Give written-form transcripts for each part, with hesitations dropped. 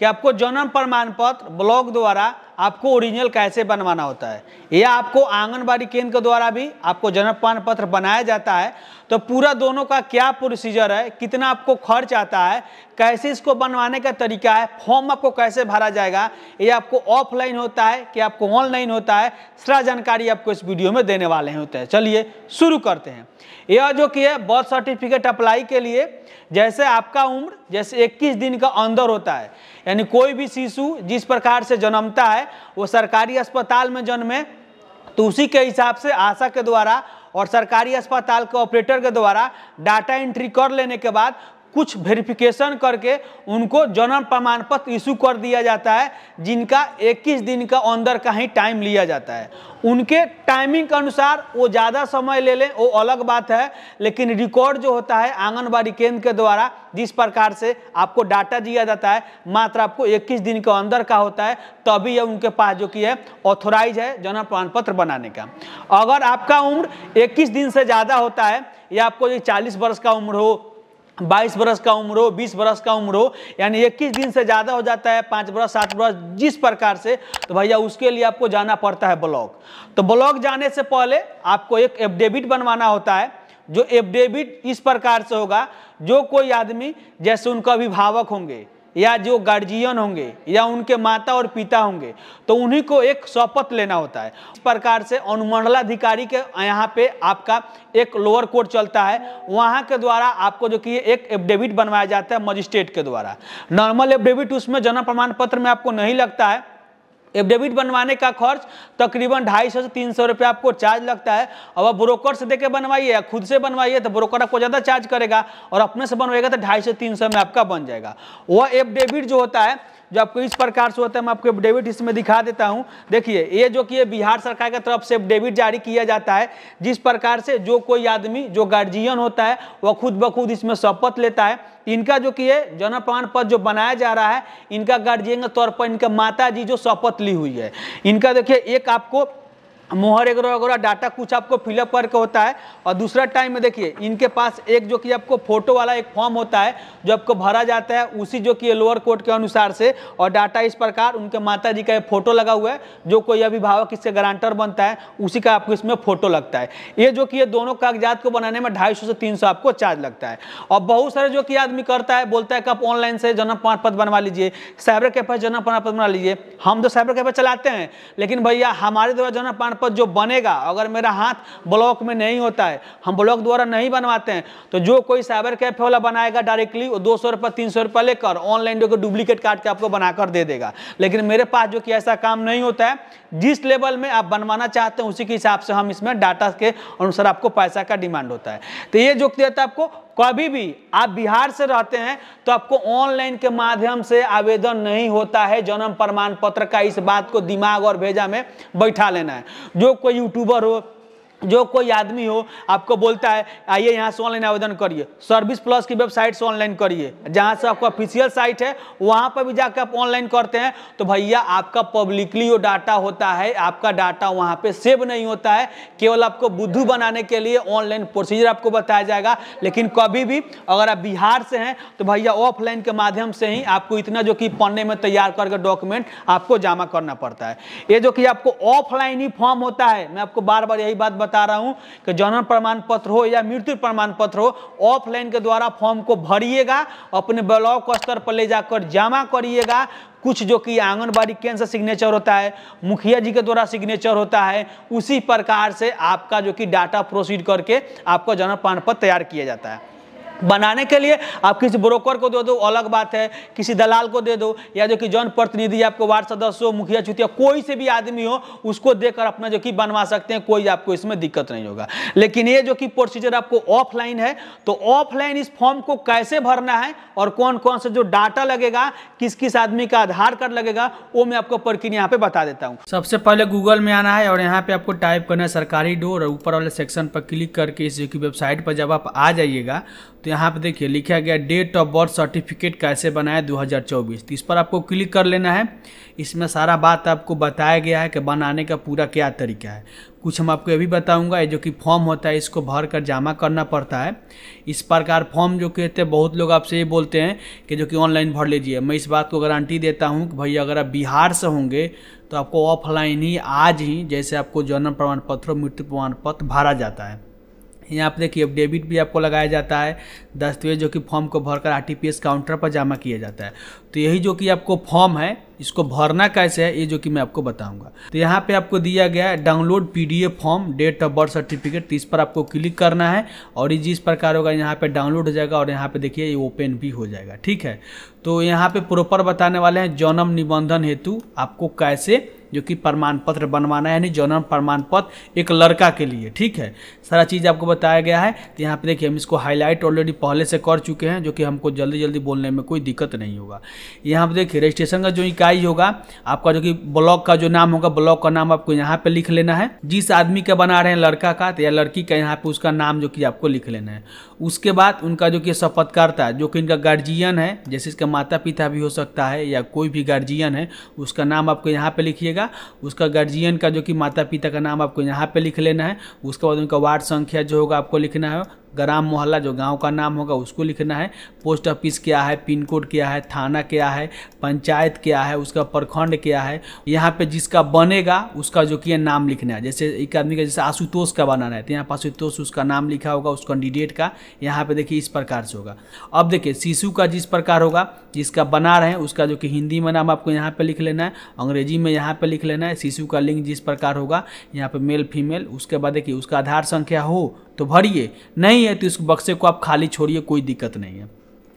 कि आपको जन्म प्रमाण पत्र ब्लॉक द्वारा आपको ओरिजिनल कैसे बनवाना होता है, या आपको आंगनबाड़ी केंद्र के द्वारा भी आपको जन्म प्रमाण पत्र बनाया जाता है। तो पूरा दोनों का क्या प्रोसीजर है, कितना आपको खर्च आता है, कैसे इसको बनवाने का तरीका है, फॉर्म आपको कैसे भरा जाएगा, ये आपको ऑफलाइन होता है कि आपको ऑनलाइन होता है, सारा जानकारी आपको इस वीडियो में देने वाले होते हैं। चलिए शुरू करते हैं। यह जो कि है बर्थ सर्टिफिकेट अप्लाई के लिए, जैसे आपका उम्र जैसे 21 दिन का अंदर होता है, यानी कोई भी शिशु जिस प्रकार से जन्मता है वो सरकारी अस्पताल में जन्मे तो उसी के हिसाब से आशा के द्वारा और सरकारी अस्पताल के ऑपरेटर के द्वारा डाटा एंट्री कर लेने के बाद कुछ वेरिफिकेशन करके उनको जन्म प्रमाण पत्र इशू कर दिया जाता है, जिनका 21 दिन का अंदर का ही टाइम लिया जाता है। उनके टाइमिंग के अनुसार वो ज़्यादा समय ले लें वो अलग बात है, लेकिन रिकॉर्ड जो होता है आंगनबाड़ी केंद्र के द्वारा जिस प्रकार से आपको डाटा दिया जाता है मात्र आपको 21 दिन के अंदर का होता है, तभी यह उनके पास जो कि है ऑथोराइज है जन्म प्रमाण पत्र बनाने का। अगर आपका उम्र 21 दिन से ज़्यादा होता है, या आपको 40 वर्ष का उम्र हो, 22 वर्ष का उम्र हो, 20 वर्ष का उम्र हो, यानी 21 दिन से ज़्यादा हो जाता है, 5 वर्ष 7 वर्ष जिस प्रकार से, तो भैया उसके लिए आपको जाना पड़ता है ब्लॉक। तो ब्लॉक जाने से पहले आपको एक एफिडेविट बनवाना होता है। जो एफिडेविट इस प्रकार से होगा, जो कोई आदमी जैसे उनका अभिभावक होंगे या जो गार्जियन होंगे या उनके माता और पिता होंगे, तो उन्हीं को एक शपथ लेना होता है। इस प्रकार से अनुमंडलाधिकारी के यहाँ पे आपका एक लोअर कोर्ट चलता है, वहाँ के द्वारा आपको जो कि एक एफिडेविट बनवाया जाता है मजिस्ट्रेट के द्वारा। नॉर्मल एफिडेविट उसमें जन्म प्रमाण पत्र में आपको नहीं लगता है। एफिडेविट बनवाने का खर्च तकरीबन 250 से 300 रुपये आपको चार्ज लगता है। अब आप ब्रोकर से देके बनवाइए या खुद से बनवाइए तो ब्रोकर आपको ज़्यादा चार्ज करेगा, और अपने से बनवाइएगा तो 250 से 300 में आपका बन जाएगा। वह एफिडेविट जो होता है जो आपको इस प्रकार से होता है, मैं आपको एफिडेविट इसमें दिखा देता हूं। देखिए ये जो कि ये बिहार सरकार की तरफ से एफिडेविट जारी किया जाता है, जिस प्रकार से जो कोई आदमी जो गार्जियन होता है वह खुद ब खुद इसमें शपथ लेता है। इनका जो कि है जन्म प्रमाण पत्र जो बनाया जा रहा है, इनका गार्जियन के तौर पर इनका माता जी जो शपथ ली हुई है, इनका देखिए एक आपको मोहर वगैरह डाटा कुछ आपको फिलअप करके होता है, और दूसरा टाइम में देखिए इनके पास एक जो कि आपको फोटो वाला एक फॉर्म होता है जो आपको भरा जाता है उसी जो कि लोअर कोर्ट के अनुसार से, और डाटा इस प्रकार उनके माता जी का एक फोटो लगा हुआ है, जो कोई अभिभावक इससे गारंटर बनता है उसी का आपको इसमें फोटो लगता है। ये जो कि ये दोनों कागजात को बनाने में 250 से 300 आपको चार्ज लगता है। और बहुत सारे जो कि आदमी करता है, बोलता है कि आप ऑनलाइन से जन्म प्रमाण पत्र बनवा लीजिए, साइबर कैफे जन्म प्रमाण पत्र बना लीजिए। हम तो साइबर कैफे चलाते हैं, लेकिन भैया हमारे द्वारा जन्म प्रमाण पत्र जो बनेगा, अगर मेरा हाथ ब्लॉक में नहीं होता है, हम ब्लॉक द्वारा नहीं बनवाते हैं, तो जो कोई साइबर कैफे वाला बनाएगा डायरेक्टली वो 200 रुपये 300 रुपये लेकर ऑनलाइन जो डुप्लीकेट काट के आपको बनाकर दे देगा। लेकिन मेरे पास जो कि ऐसा काम नहीं होता है, जिस लेवल में आप बनवाना चाहते हैं उसी के हिसाब से हम इसमें डाटा के अनुसार आपको पैसा का डिमांड होता है। तो ये जो देता है आपको, कभी भी आप बिहार से रहते हैं तो आपको ऑनलाइन के माध्यम से आवेदन नहीं होता है जन्म प्रमाण पत्र का। इस बात को दिमाग और भेजा में बैठा लेना है। जो कोई यूट्यूबर हो, जो कोई आदमी हो, आपको बोलता है आइए यहाँ से ऑनलाइन आवेदन करिए, सर्विस प्लस की वेबसाइट से ऑनलाइन करिए, जहाँ से आपका ऑफिशियल साइट है वहाँ पर भी जाकर आप ऑनलाइन करते हैं, तो भैया आपका पब्लिकली वो डाटा होता है, आपका डाटा वहाँ पे सेव नहीं होता है। केवल आपको बुद्धू बनाने के लिए ऑनलाइन प्रोसीजर आपको बताया जाएगा। लेकिन कभी भी अगर आप बिहार से हैं तो भैया ऑफलाइन के माध्यम से ही आपको इतना जो कि पन्ने में तैयार करके डॉक्यूमेंट आपको जमा करना पड़ता है। ये जो कि आपको ऑफलाइन ही फॉर्म होता है, मैं आपको बार बार यही बात बता रहा हूं कि जन्म प्रमाण पत्र हो या मृत्यु प्रमाण पत्र हो, ऑफलाइन के द्वारा फॉर्म को भरिएगा, अपने ब्लॉक स्तर पर ले जाकर जमा करिएगा। कुछ जो कि आंगनबाड़ी केंद्र से सिग्नेचर होता है, मुखिया जी के द्वारा सिग्नेचर होता है, उसी प्रकार से आपका जो कि डाटा प्रोसीड करके आपका जन्म प्रमाण पत्र तैयार किया जाता है। बनाने के लिए आप किसी ब्रोकर को दे दो अलग बात है, किसी दलाल को दे दो, या जो कि जनप्रतिनिधि आपको वार्ड सदस्य हो, मुखिया चुतिया कोई से भी आदमी हो, उसको देकर अपना जो कि बनवा सकते हैं, कोई आपको इसमें दिक्कत नहीं होगा। लेकिन ये जो कि प्रोसीजर आपको ऑफलाइन है, तो ऑफलाइन इस फॉर्म को कैसे भरना है और कौन कौन से जो डाटा लगेगा, किस किस आदमी का आधार कार्ड लगेगा, वो मैं आपको प्रक्रिया यहाँ पे बता देता हूँ। सबसे पहले गूगल में आना है और यहाँ पे आपको टाइप करना है सरकारी डोर, और ऊपर वाले सेक्शन पर क्लिक करके इस वेबसाइट पर जब आप आ जाइएगा तो तो यहाँ पे देखिए लिखा गया डेट ऑफ बर्थ सर्टिफिकेट कैसे बनाए 2024। तो इस पर आपको क्लिक कर लेना है। इसमें सारा बात आपको बताया गया है कि बनाने का पूरा क्या तरीका है। कुछ हम आपको ये भी बताऊंगा, ये जो कि फॉर्म होता है इसको भर कर जमा करना पड़ता है। इस प्रकार फॉर्म जो कहते हैं बहुत लोग आपसे ये बोलते हैं कि जो कि ऑनलाइन भर लीजिए। मैं इस बात को गारंटी देता हूँ कि भैया अगर आप बिहार से होंगे तो आपको ऑफलाइन ही आज ही जैसे आपको जन्म प्रमाण पत्र और मृत्यु प्रमाण पत्र भरा जाता है। यहाँ पे देखिए डेबिट भी आपको लगाया जाता है। दस्तावेज जो कि फॉर्म को भरकर आरटीपीएस काउंटर पर जमा किया जाता है। तो यही जो कि आपको फॉर्म है इसको भरना कैसे है ये जो कि मैं आपको बताऊंगा। तो यहाँ पे आपको दिया गया है download PDF form date of birth certificate. तो इस पर आपको क्लिक करना है और ये जिस प्रकार होगा यहाँ पे डाउनलोड हो जाएगा और यहाँ पे देखिए ये ओपन भी हो जाएगा। ठीक है, तो यहाँ पे प्रॉपर बताने वाले हैं जन्म निबंधन हेतु आपको कैसे जो कि प्रमाण पत्र बनवाना है, यानी जन्म प्रमाण पत्र एक लड़का के लिए। ठीक है, सारा चीज़ आपको बताया गया है। तो यहाँ पे देखिए हम इसको हाईलाइट ऑलरेडी पहले से कर चुके हैं जो कि हमको जल्दी जल्दी बोलने में कोई दिक्कत नहीं होगा। यहाँ पे देखिए रजिस्ट्रेशन का जो इकाई होगा आपका जो कि ब्लॉक का जो नाम होगा, ब्लॉक का नाम आपको यहाँ पे लिख लेना है। जिस आदमी का बना रहे हैं लड़का का या लड़की का, यहाँ पे उसका नाम जो कि आपको लिख लेना है। उसके बाद उनका जो कि शपथकर्ता जो कि इनका गार्जियन है, जैसे इसका माता पिता भी हो सकता है या कोई भी गार्जियन है, उसका नाम आपको यहाँ पे लिखिएगा। उसका गार्जियन का जो कि माता पिता का नाम आपको यहाँ पे लिख लेना है। उसके बाद उनका वार्ड संख्या जो होगा आपको लिखना है। ग्राम मोहल्ला जो गांव का नाम होगा उसको लिखना है। पोस्ट ऑफिस क्या है, पिन कोड क्या है, थाना क्या है, पंचायत क्या है, उसका प्रखंड क्या है। यहाँ पे जिसका बनेगा उसका जो कि नाम लिखना है। जैसे एक आदमी का जैसे आशुतोष का बनाना है तो यहाँ पर आशुतोष उसका नाम लिखा होगा, उस कैंडिडेट का। यहाँ पे देखिए इस प्रकार से होगा। अब देखिए शिशु का जिस प्रकार होगा, जिसका बना रहे हैं उसका जो कि हिंदी में नाम आपको यहाँ पे लिख लेना है, अंग्रेजी में यहाँ पे लिख लेना है। शिशु का लिंग जिस प्रकार होगा यहाँ पे मेल फीमेल। उसके बाद देखिए उसका आधार संख्या हो तो भरिए, नहीं है तो इस बक्से को आप खाली छोड़िए, कोई दिक्कत नहीं है।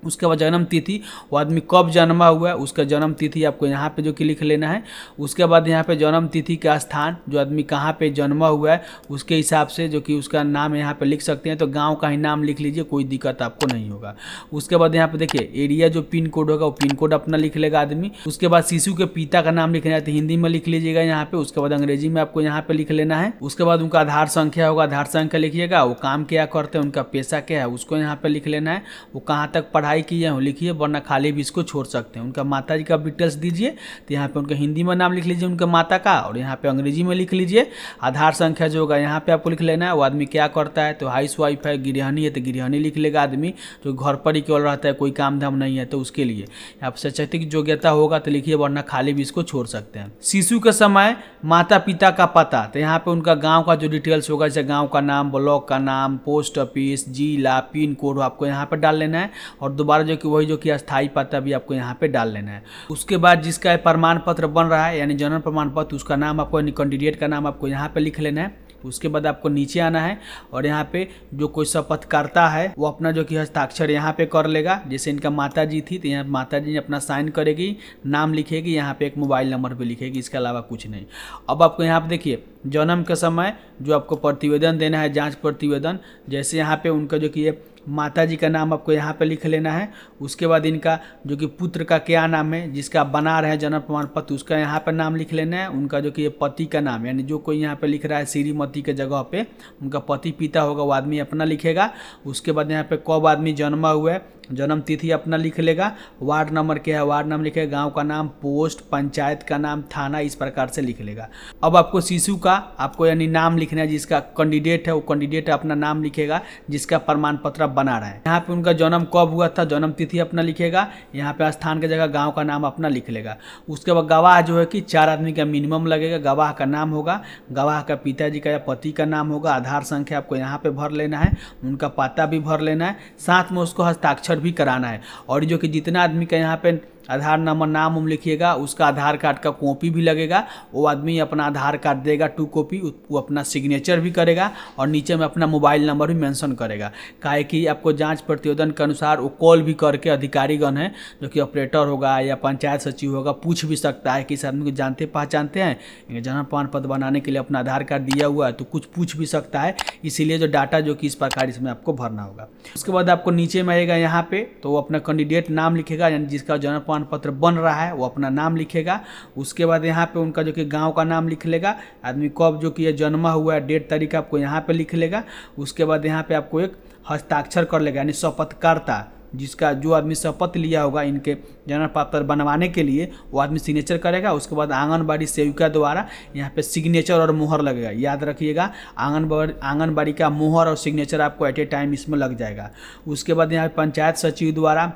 उसके बाद जन्म तिथि, वो आदमी कब जन्मा हुआ है उसका जन्म तिथि आपको यहाँ पे जो कि लिख लेना है। उसके बाद यहाँ पे जन्म तिथि का स्थान, जो आदमी कहाँ पे जन्मा हुआ है उसके हिसाब से जो कि उसका नाम यहाँ पे लिख सकते हैं। तो गांव का ही नाम लिख लीजिए, कोई दिक्कत आपको नहीं होगा। उसके बाद यहाँ पे देखिए एरिया जो पिन कोड होगा वो पिन कोड अपना लिख लेगा आदमी। उसके बाद शिशु के पिता का नाम लिखना है तो हिंदी में लिख लीजिएगा यहाँ पे। उसके बाद अंग्रेजी में आपको यहाँ पे लिख लेना है। उसके बाद उनका आधार संख्या होगा, आधार संख्या लिखिएगा। वो काम क्या करते हैं, उनका पेशा क्या है उसको यहाँ पे लिख लेना है। वो कहाँ तक पढ़ाई किए हो लिखिए, वरना खाली भी इसको छोड़ सकते हैं। उनका माता जी का डिटेल्स दीजिए, तो यहाँ पे उनका हिंदी में नाम लिख लीजिए उनका माता का, और यहाँ पे अंग्रेजी में लिख लीजिए। आधार संख्या जो होगा यहाँ पे आपको लिख लेना है। वो आदमी क्या करता है, तो हाउस वाइफ है, गृहिणी है तो गृहिणी लिख लेगा आदमी, जो घर पर ही केवल रहता है, कोई काम धाम नहीं है तो उसके लिए। यहाँ पे शैक्षिक योग्यता होगा तो लिखिए, वरना खाली भी इसको छोड़ सकते हैं। शिशु के समय माता पिता का पता, तो यहाँ पे उनका गाँव का जो डिटेल्स होगा, जैसे गाँव का नाम, ब्लॉक का नाम, पोस्ट ऑफिस, जिला, पिन कोड आपको यहाँ पर डाल लेना है। और दोबारा जो कि वही जो कि अस्थायी पता भी आपको यहाँ पे डाल लेना है। उसके बाद जिसका प्रमाण पत्र बन रहा है यानी जन्म प्रमाण पत्र, उसका नाम आपको यानी कैंडिडेट का नाम आपको यहाँ पे लिख लेना है। उसके बाद आपको नीचे आना है और यहाँ पे जो कोई शपथकर्ता है वो अपना जो कि हस्ताक्षर यहाँ पे कर लेगा। जैसे इनका माता जी थी तो यहाँ माता जी अपना साइन करेगी, नाम लिखेगी, यहाँ पे एक मोबाइल नंबर भी लिखेगी, इसके अलावा कुछ नहीं। अब आपको यहाँ पे देखिए जन्म के समय जो आपको प्रतिवेदन देना है, जांच प्रतिवेदन, जैसे यहाँ पे उनका जो कि माता जी का नाम आपको यहाँ पे लिख लेना है। उसके बाद इनका जो कि पुत्र का क्या नाम है, जिसका बना रहे जन्म प्रमाण पत्र, उसका यहाँ पे नाम लिख लेना है। उनका जो कि पति का नाम, यानी जो कोई यहाँ पे लिख रहा है श्रीमती के जगह पे उनका पति पिता होगा, वो आदमी अपना लिखेगा। उसके बाद यहाँ पे कब आदमी जन्मा हुआ है, जन्म तिथि अपना लिख लेगा। वार्ड नंबर क्या है, वार्ड नंबर लिखेगा। गांव का नाम, पोस्ट, पंचायत का नाम, थाना, इस प्रकार से लिख लेगा। अब आपको शिशु का आपको यानी नाम लिखना है, जिसका कैंडिडेट है वो कैंडिडेट अपना नाम लिखेगा, जिसका प्रमाण पत्र बना रहा है। यहाँ पे उनका जन्म कब हुआ था, जन्म तिथि अपना लिखेगा। यहाँ पे स्थान की जगह गाँव का नाम अपना लिख लेगा। उसके बाद गवाह जो है कि 4 आदमी का मिनिमम लगेगा। गवाह का नाम होगा, गवाह का पिताजी का या पति का नाम होगा। आधार संख्या आपको यहाँ पे भर लेना है, उनका पता भी भर लेना है, साथ में उसको हस्ताक्षर भी कराना है। और जो कि जितना आदमी का यहाँ पे आधार नंबर नाम उम लिखिएगा, उसका आधार कार्ड का कॉपी भी लगेगा। वो आदमी अपना आधार कार्ड देगा 2 कॉपी, वो अपना सिग्नेचर भी करेगा और नीचे में अपना मोबाइल नंबर भी मेंशन करेगा। काहे कि आपको जांच प्रतिवेदन के अनुसार वो कॉल भी करके अधिकारीगण है जो कि ऑपरेटर होगा या पंचायत सचिव होगा, पूछ भी सकता है कि इस आदमी को जानते पहचानते हैं, जन्म प्रमाण पत्र बनाने के लिए अपना आधार कार्ड दिया हुआ है, तो कुछ पूछ भी सकता है। इसीलिए जो डाटा जो कि इस प्रकार इसमें आपको भरना होगा। उसके बाद आपको नीचे में आएगा यहाँ पे, तो वो अपना कैंडिडेट नाम लिखेगा, यानी जिसका जन्म प्रमाण पत्र बन रहा है वो अपना नाम लिखेगा। उसके बाद यहाँ पे उनका जो कि गांव का नाम लिख लेगा, आदमी कब जो कि ये जन्मा हुआ है, डेट तारीख आपको यहाँ पे लिख लेगा। उसके बाद यहाँ पे आपको एक हस्ताक्षर कर लेगा, यानी शपथकर्ता जिसका जो आदमी शपथ लिया होगा इनके जन्म पत्र बनवाने के लिए, वो आदमी सिग्नेचर करेगा। उसके बाद आंगनबाड़ी सेविका द्वारा यहाँ पे सिग्नेचर और मोहर लगेगा। याद रखिएगा, आंगनबाड़ी का मोहर और सिग्नेचर आपको एट ए टाइम इसमें लग जाएगा। उसके बाद यहाँ पे पंचायत सचिव द्वारा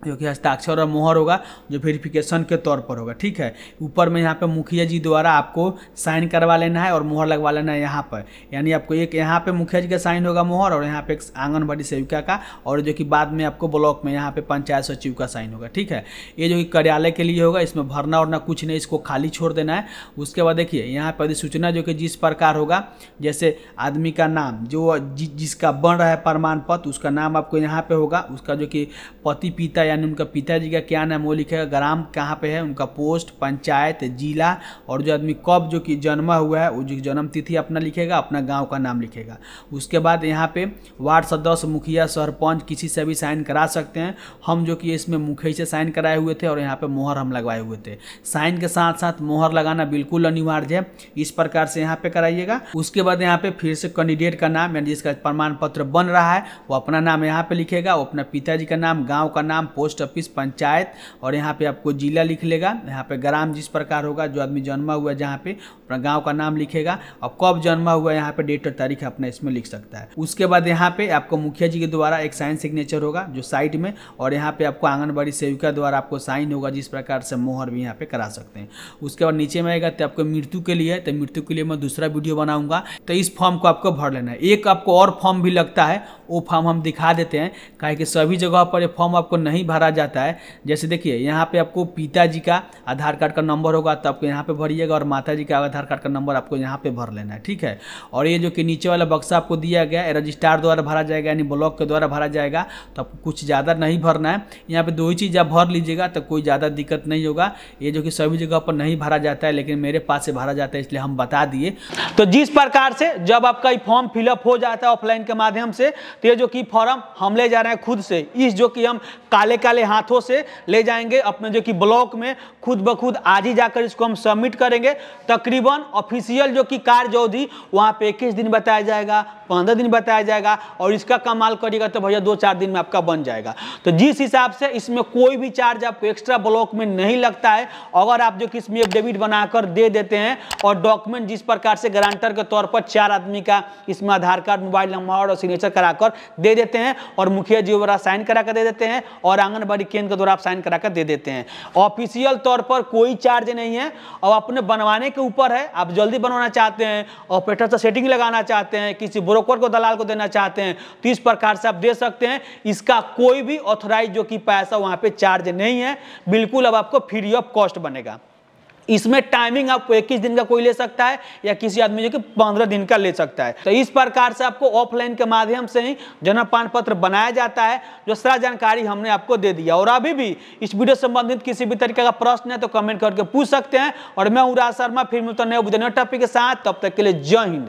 जो कि हस्ताक्षर और मोहर होगा, जो वेरिफिकेशन के तौर पर होगा। ठीक है, ऊपर में यहाँ पे मुखिया जी द्वारा आपको साइन करवा लेना है और मोहर लगवा लेना है यहाँ पर, यानी आपको एक यहाँ पे मुखिया जी का साइन होगा मोहर, और यहाँ पे एक आंगनबाड़ी सेविका का, और जो कि बाद में आपको ब्लॉक में यहाँ पे पंचायत सचिव का साइन होगा। ठीक है, ये जो कि कार्यालय के लिए होगा, इसमें भरना वरना कुछ नहीं, इसको खाली छोड़ देना है। उसके बाद देखिए यहाँ पर अधिसूचना जो कि जिस प्रकार होगा, जैसे आदमी का नाम जो जिसका बन रहा है प्रमाण पत्र, उसका नाम आपको यहाँ पे होगा, उसका जो कि पति पिता यानी उनका पिताजी का क्या नाम वो लिखेगा, ग्राम कहाँ पे है, उनका पोस्ट, पंचायत, जिला, और जो आदमी कब जो कि जन्मा हुआ है वो जो जन्म तिथि अपना लिखेगा, अपना गांव का नाम लिखेगा। उसके बाद यहाँ पे वार्ड सदस्य, मुखिया, सरपंच किसी से भी साइन करा सकते हैं। हम जो कि इसमें मुखिया से साइन कराए हुए थे और यहाँ पे मोहर हम लगवाए हुए थे। साइन के साथ साथ मोहर लगाना बिल्कुल अनिवार्य है, इस प्रकार से यहाँ पे कराइएगा। उसके बाद यहाँ पे फिर से कैंडिडेट का नाम यानी जिसका प्रमाण पत्र बन रहा है वो अपना नाम यहाँ पे लिखेगा, वो अपना पिताजी का नाम, गाँव का नाम, पोस्ट ऑफिस, पंचायत, और यहाँ पे आपको जिला लिख लेगा। यहाँ पे ग्राम जिस प्रकार होगा, जो आदमी जन्मा हुआ है जहाँ पे अपना गांव का नाम लिखेगा, और कब जन्मा हुआ है यहाँ पे डेट और तारीख अपना इसमें लिख सकता है। उसके बाद यहाँ पे आपको मुखिया जी के द्वारा एक साइन सिग्नेचर होगा जो साइड में, और यहाँ पे आपको आंगनबाड़ी सेविका द्वारा आपको साइन होगा, जिस प्रकार से मोहर भी यहाँ पे करा सकते हैं। उसके बाद नीचे में आएगा तो आपको मृत्यु के लिए, तो मृत्यु के लिए मैं दूसरा वीडियो बनाऊंगा, तो इस फॉर्म को आपको भर लेना है। एक आपको और फॉर्म भी लगता है, वो फॉर्म हम दिखा देते हैं, काहे कि सभी जगह पर ये फॉर्म आपको नहीं भरा जाता है। जैसे देखिए यहाँ पे आपको पिताजी का आधार कार्ड का नंबर होगा तो आपको यहाँ पे भरिएगा, और माताजी का आधार कार्ड का नंबर आपको यहाँ पे भर लेना है। ठीक है, और ये जो कि नीचे वाला बक्सा आपको दिया गया है, रजिस्ट्रार द्वारा भरा जाएगा, यानी ब्लॉक के द्वारा भरा जाएगा, तो आपको कुछ ज़्यादा नहीं भरना है। यहाँ पे दो ही चीज़ आप भर लीजिएगा तो कोई ज़्यादा दिक्कत नहीं होगा। ये जो कि सभी जगह पर नहीं भरा जाता है, लेकिन मेरे पास से भरा जाता है, इसलिए हम बता दिए। तो जिस प्रकार से जब आपका ये फॉर्म फिलअप हो जाता है ऑफलाइन के माध्यम से, तो ये जो कि फॉर्म हम ले जा रहे हैं खुद से, इस जो कि हम काले काले हाथों से ले जाएंगे अपने जो कि ब्लॉक में, खुद ब खुद आज ही जाकर इसको हम सबमिट करेंगे। तकरीबन ऑफिशियल जो कि कार्य अवधि वहाँ पे 21 दिन बताया जाएगा, 15 दिन बताया जाएगा, और इसका कमाल करिएगा तो भैया 2-4 दिन में आपका बन जाएगा। तो जिस हिसाब से इसमें कोई भी चार्ज आपको एक्स्ट्रा ब्लॉक में नहीं लगता है, अगर आप जो कि इसमें एफिडेविट बनाकर दे देते हैं, और डॉक्यूमेंट जिस प्रकार से गारंटर के तौर पर 4 आदमी का इसमें आधार कार्ड, मोबाइल नंबर और सिग्नेचर कराकर दे देते हैं, और मुखिया जी द्वारा साइन करा कर दे देते हैं, और आंगनबाड़ी केंद्र के द्वारा आप साइन करा कर दे देते हैं। ऑफिशियल तौर पर कोई चार्ज नहीं है, और अपने बनवाने के ऊपर है। आप जल्दी बनवाना चाहते हैं, ऑपरेटर से सेटिंग लगाना चाहते हैं, किसी ब्रोकर को, दलाल को देना चाहते हैं, तो इस प्रकार से आप दे सकते हैं। इसका कोई भी ऑथराइज जो कि पैसा वहां पे चार्ज नहीं है, बिल्कुल अब आपको फ्री ऑफ कॉस्ट बनेगा। इसमें टाइमिंग आपको 21 दिन का कोई ले सकता है, या किसी आदमी जो कि 15 दिन का ले सकता है। तो इस प्रकार से आपको ऑफलाइन के माध्यम से ही जन्म प्रमाण पत्र बनाया जाता है, जो सारा जानकारी हमने आपको दे दिया। और अभी भी इस वीडियो संबंधित किसी भी तरीके का प्रश्न है तो कमेंट करके पूछ सकते हैं। और मैं उराज शर्मा, फिर मिलता हूं नए टॉपिक के साथ, तब तक के लिए जय हिंद।